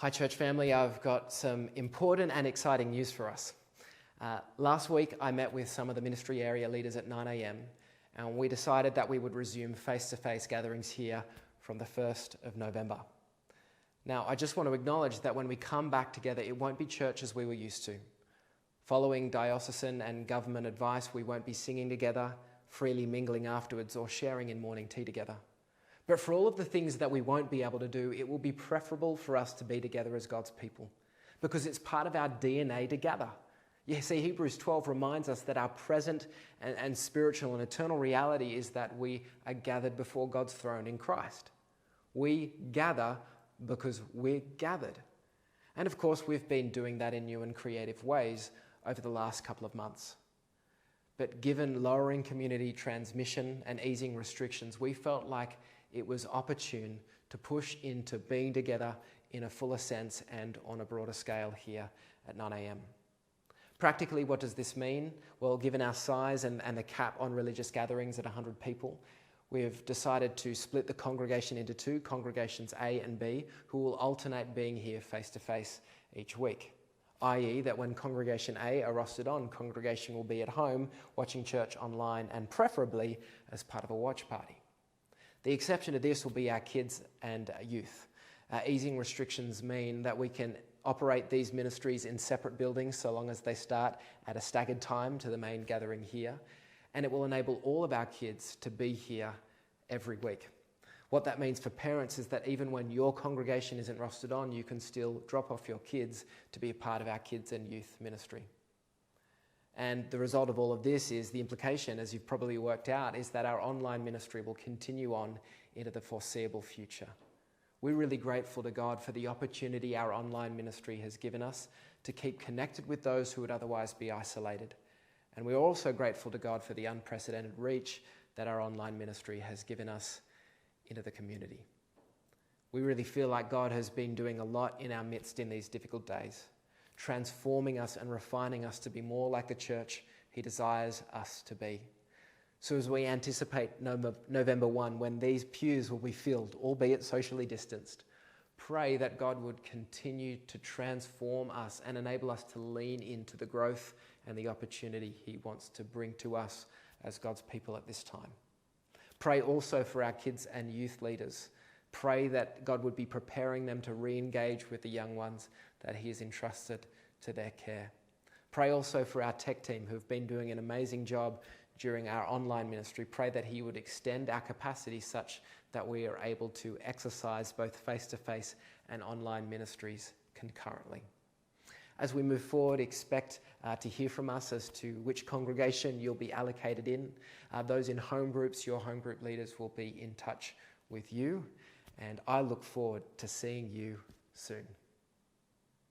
Hi church family, I've got some important and exciting news for us. Last week I met with some of the ministry area leaders at 9 a.m. and we decided that we would resume face-to-face gatherings here from the 1st of November. Now I just want to acknowledge that when we come back together it won't be church as we were used to. Following diocesan and government advice, we won't be singing together, freely mingling afterwards or sharing in morning tea together. But for all of the things that we won't be able to do, it will be preferable for us to be together as God's people because it's part of our DNA to gather. You see, Hebrews 12 reminds us that our present and spiritual and eternal reality is that we are gathered before God's throne in Christ. We gather because we're gathered. And of course, we've been doing that in new and creative ways over the last couple of months. But given lowering community transmission and easing restrictions, we felt like it was opportune to push into being together in a fuller sense and on a broader scale here at 9 a.m. Practically, what does this mean? Well, given our size and the cap on religious gatherings at 100 people, we've decided to split the congregation into two, congregations A and B, who will alternate being here face-to-face each week. I.e. that when congregation A are rostered on, congregation will be at home watching church online and preferably as part of a watch party. The exception to this will be our kids and youth. Easing restrictions mean that we can operate these ministries in separate buildings so long as they start at a staggered time to the main gathering here, and it will enable all of our kids to be here every week. What that means for parents is that even when your congregation isn't rostered on, you can still drop off your kids to be a part of our kids and youth ministry. And the result of all of this is the implication, as you've probably worked out, is that our online ministry will continue on into the foreseeable future. We're really grateful to God for the opportunity our online ministry has given us to keep connected with those who would otherwise be isolated. And we're also grateful to God for the unprecedented reach that our online ministry has given us into the community. We really feel like God has been doing a lot in our midst in these difficult days, transforming us and refining us to be more like the church he desires us to be. So as we anticipate November 1, when these pews will be filled, albeit socially distanced, pray that God would continue to transform us and enable us to lean into the growth and the opportunity he wants to bring to us as God's people at this time. Pray also for our kids and youth leaders. Pray that God would be preparing them to re-engage with the young ones that he has entrusted to their care. Pray also for our tech team who've been doing an amazing job during our online ministry. Pray that he would extend our capacity such that we are able to exercise both face-to-face and online ministries concurrently. As we move forward, expect to hear from us as to which congregation you'll be allocated in. Those in home groups, your home group leaders will be in touch with you. And I look forward to seeing you soon.